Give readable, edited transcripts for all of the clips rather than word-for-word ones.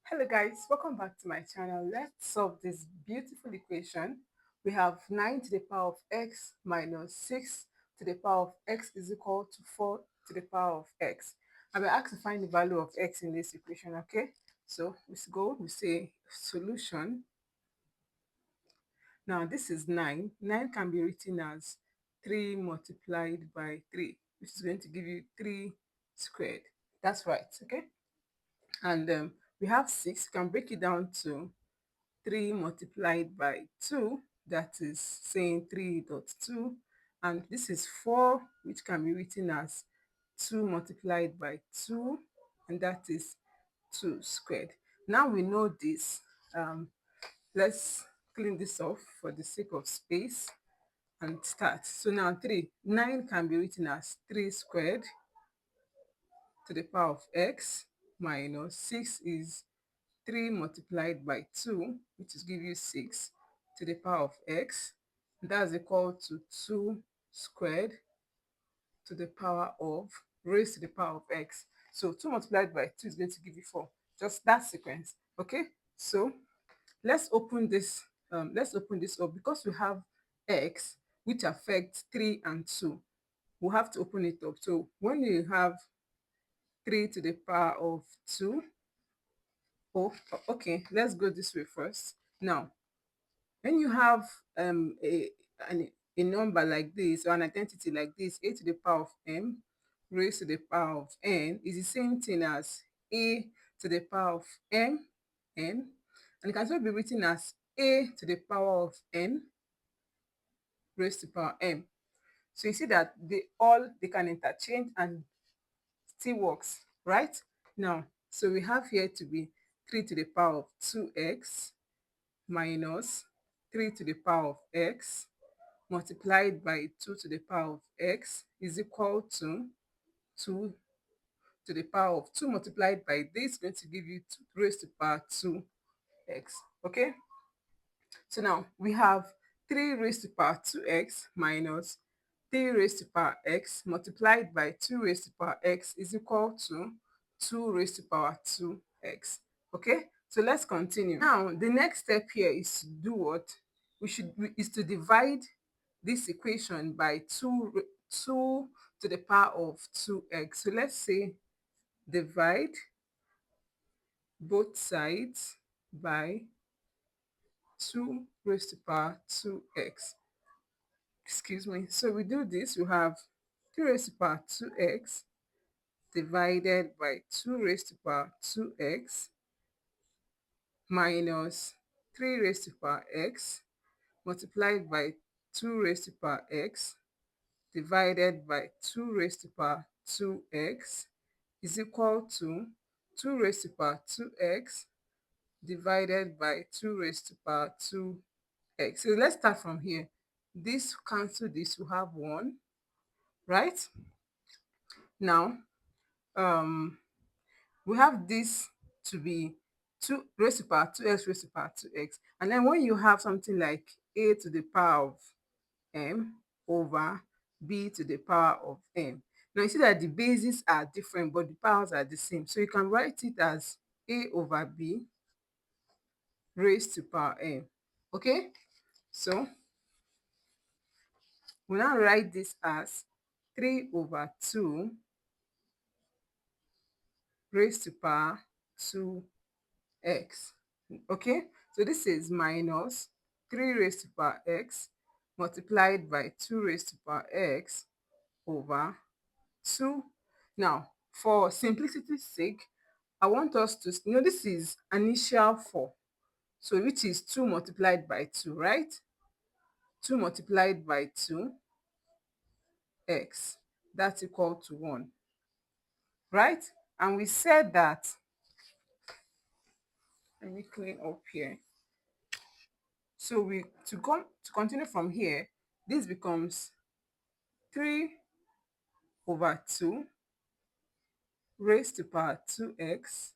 Hello guys, welcome back to my channel. Let's solve this beautiful equation. We have 9 to the power of x minus 6 to the power of x is equal to 4 to the power of x. And we're asked to find the value of x in this equation, okay? So we say solution. Now this is 9. 9 can be written as 3 multiplied by 3, which is going to give you 3 squared. That's right, okay? And we have 6. We can break it down to 3 multiplied by 2, that is saying 3.2, and this is 4, which can be written as 2 multiplied by 2, and that is 2 squared. Now we know this. Let's clean this off for the sake of space and start. So now 9 can be written as 3 squared to the power of x minus 6 is 3 multiplied by 2, which is give you 6 to the power of x. That's equal to 2 squared to the power of raised to the power of x. So 2 multiplied by 2 is going to give you 4. Just that sequence. Okay. So let's open this. Let's open this up because we have x which affects 3 and 2. We'll have to open it up. So when you have 3 to the power of 2, oh, okay, let's go this way first. Now, when you have a number like this or an identity like this, a to the power of m raised to the power of n is the same thing as a to the power of m n, and it can also be written as a to the power of n raised to the power m. So you see that they can interchange and still works, right? Now, so we have here to be 3 to the power of 2x minus 3 to the power of x multiplied by 2 to the power of x is equal to 2 to the power of 2 multiplied by this is going to give you 2 raised to the power 2x. Okay, so now we have 3 raised to the power 2x minus 3 raised to the power x multiplied by 2 raised to the power x is equal to 2 raised to the power 2x. Okay, so let's continue. Now the next step here is to do what? Is to divide this equation by 2 to the power of 2x. So let's say divide both sides by 2 raised to the power 2x. Excuse me. So we do this, we have 2 raised to the power 2x divided by 2 raised to the power 2x minus 3 raised to the power x multiplied by 2 raised to the power x divided by 2 raised to the power 2x is equal to 2 raised to the power 2x divided by 2 raised to the power 2x. So let's start from here. This cancel this, we have 1, right? Now, we have this to be 2 raised to the power 2x raised to the power 2x. And then when you have something like a to the power of m over b to the power of m. Now you see that the bases are different, but the powers are the same. So you can write it as a over b raised to power m. Okay? So we now write this as 3 over 2 raised to power 2x. Okay? So this is minus 3 raised to power x multiplied by 2 raised to power x over 2. Now, for simplicity's sake, I want us to, this is initial 4. So which is 2 multiplied by 2, right? 2 multiplied by 2x. That's equal to 1, right? And we said that, let me clean up here. So to continue from here, this becomes 3 over 2 raised to power 2x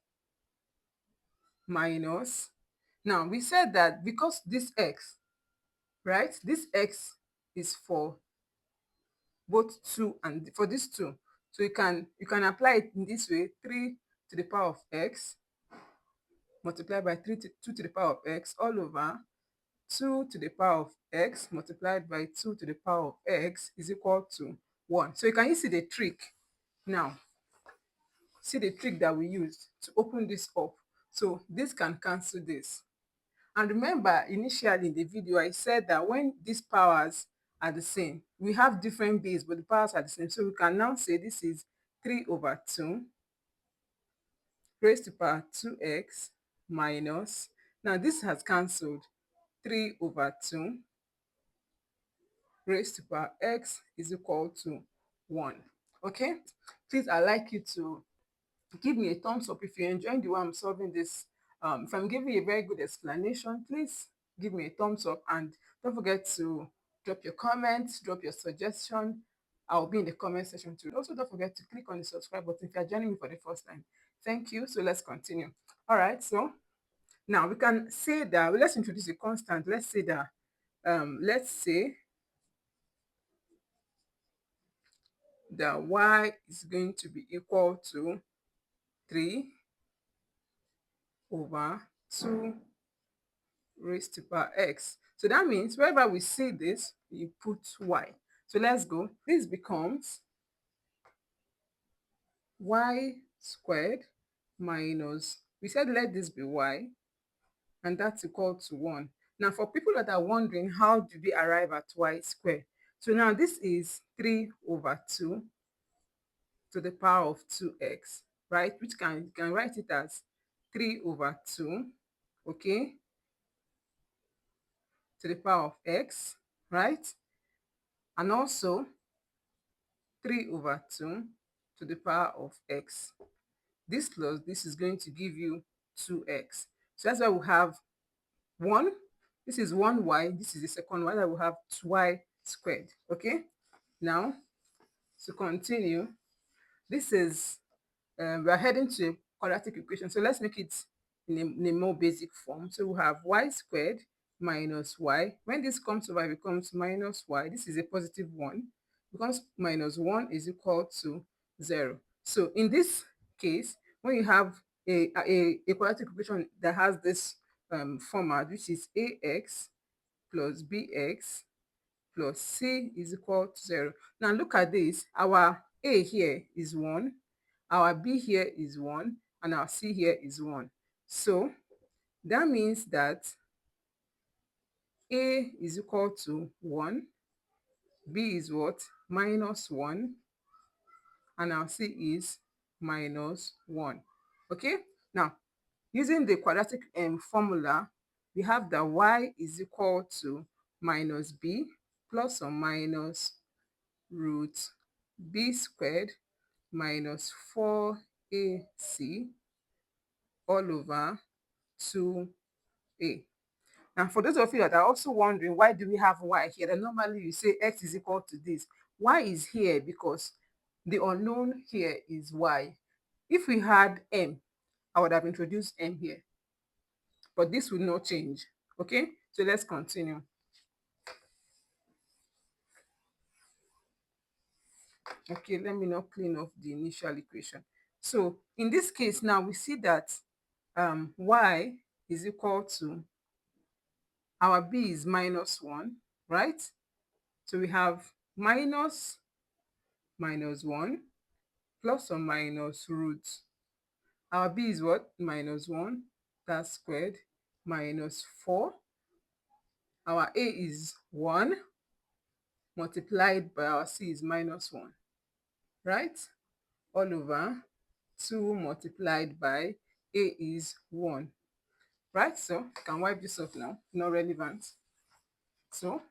minus, now we said that because this x, right, this x is for both 2 and for this 2, so you can apply it in this way: 3 to the power of x multiplied by 2 to the power of x all over 2 to the power of x multiplied by 2 to the power of x is equal to 1. So you can see the trick now. See the trick that we used to open this up. So this can cancel this. And remember, initially in the video, I said that when these powers are the same, we have different base, but the powers are the same. So we can now say this is 3 over 2 raised to power 2x minus, now this has cancelled, 3 over 2 raised to power x is equal to 1. Okay, please, I'd like you to give me a thumbs up if you're enjoying the way I'm solving this. If I'm giving you a very good explanation, please give me a thumbs up, and don't forget to drop your comments, drop your suggestion. I'll be in the comment section too. Also, don't forget to click on the subscribe button if you're joining me for the first time. Thank you. So let's continue. All right, so now we can say that, let's introduce a constant. Let's say that, let's say that y is going to be equal to 3 over 2 raised to power x. So that means wherever we see this, you put y. So let's go. This becomes y squared minus, we said let this be y, and that's equal to 1. Now for people that are wondering how do we arrive at y squared, so now this is 3 over 2 to the power of 2x, right? Which you can write it as 3 over 2, okay, to the power of x, right? And also 3 over 2 to the power of x. This plus this is going to give you 2x. So that's why we have 1. This is 1y. This is the second one. That we have 2y squared. Okay? Now, to continue, this is, we are heading to a quadratic equation. So let's make it in a more basic form. So we have y squared minus y. When this comes over, it becomes minus y. This is a positive 1. Becomes minus 1 is equal to 0. So in this case, when you have a quadratic equation that has this format, which is ax plus bx plus c is equal to 0. Now look at this. Our a here is 1, our b here is 1, and our c here is 1. So that means that a is equal to 1, b is what? Minus 1, and our c is minus 1. Okay? Now, using the quadratic formula, we have that y is equal to minus b plus or minus root b squared minus 4ac all over 2a. Now, for those of you that are also wondering why do we have y here, then normally you say x is equal to this. Y is here because the unknown here is y. If we had m, I would have introduced m here, but this will not change. Okay, so let's continue. Okay, let me now clean up the initial equation. So in this case now, we see that y is equal to, our b is minus 1, right? So we have minus 1 plus or minus root. Our b is what? Minus 1, that's squared, minus 4. Our a is 1 multiplied by our c is minus 1, right? All over 2 multiplied by a is 1, right? So you can wipe this off now, not relevant. So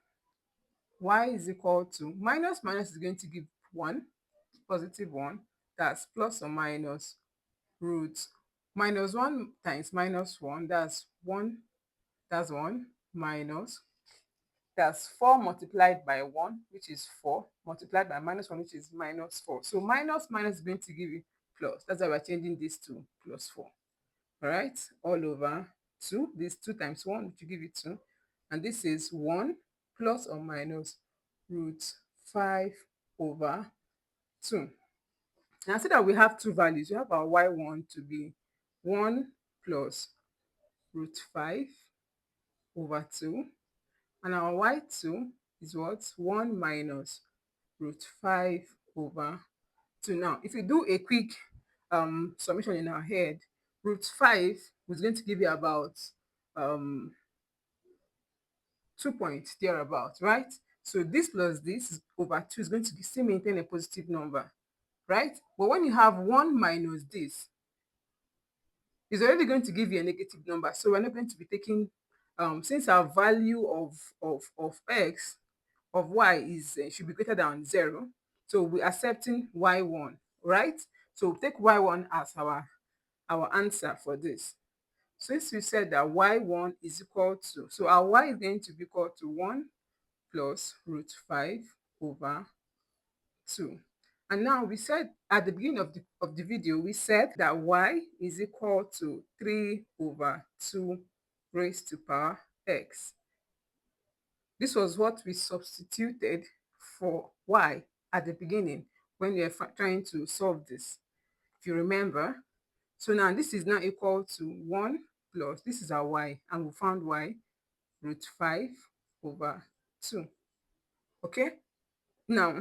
y is equal to, minus minus is going to give 1, positive 1, that's plus or minus root minus 1 times minus 1, that's 1, that's 1, minus, that's 4 multiplied by 1, which is 4, multiplied by minus 1, which is minus 4. So minus minus is going to give you plus. That's why we're changing this to plus 4. All right, all over 2. This 2 times 1, which will give you 2. And this is 1 plus or minus root 5 over 2. Now see that we have two values. We have our y1 to be 1 plus root 5 over 2. And our y2 is what? 1 minus root 5 over 2. Now, if you do a quick summation in our head, root 5 is going to give you about um, 2 points thereabout, right? So this plus this over 2 is going to still maintain a positive number, right? But when you have 1 minus this, it's already going to give you a negative number. So we're not going to be taking, since our value of x, of y is should be greater than 0, so we're accepting y1, right? So we'll take y1 as our answer for this. Since we said that y1 is equal to, so our y is going to be equal to 1 plus root 5 over 2. And now we said at the beginning of the video, we said that y is equal to 3 over 2 raised to power x. This was what we substituted for y at the beginning when we were trying to solve this, if you remember. So now this is now equal to 1 plus, this is our y, and we found y, root 5 over 2. Okay? Now,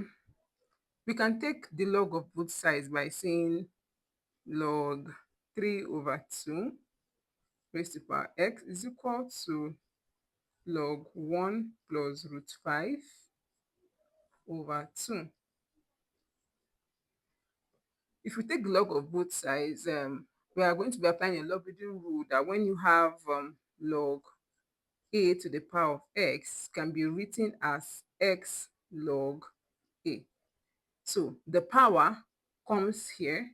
we can take the log of both sides by saying log 3 over 2 raised to power x is equal to log 1 plus root 5 over 2. If we take the log of both sides, we are going to be applying a Logarithm rule that when you have log a to the power of x can be written as x log a. So the power comes here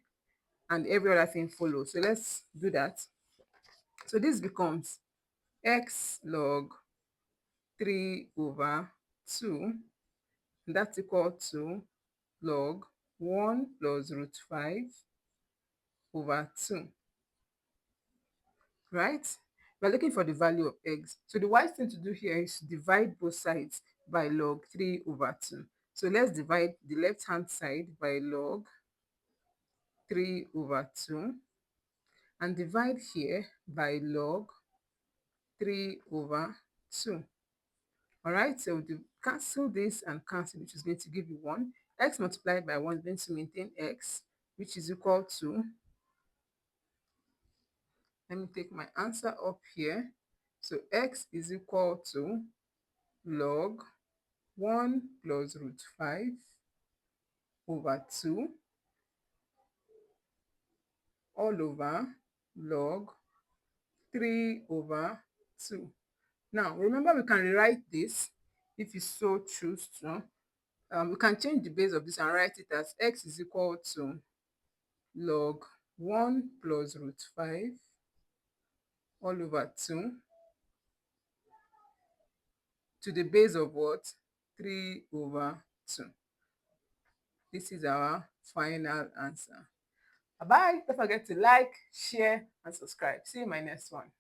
and every other thing follows. So let's do that. So this becomes x log 3 over 2, and that's equal to log 1 plus root 5 over 2, right? We're looking for the value of x. So the wise thing to do here is to divide both sides by log 3 over 2. So let's divide the left-hand side by log 3 over 2 and divide here by log 3 over 2. All right, so we'll cancel this and cancel, which is going to give you 1. X multiplied by 1 is going to maintain x, which is equal to, let me take my answer up here. So x is equal to log 1 plus root 5 over 2 all over log 3 over 2. Now, remember we can rewrite this if you so choose to. We can change the base of this and write it as x is equal to log 1 plus root 5 all over 2 to the base of what? 3 over 2. This is our final answer. Bye-bye. Don't forget to like, share, and subscribe. See you in my next one.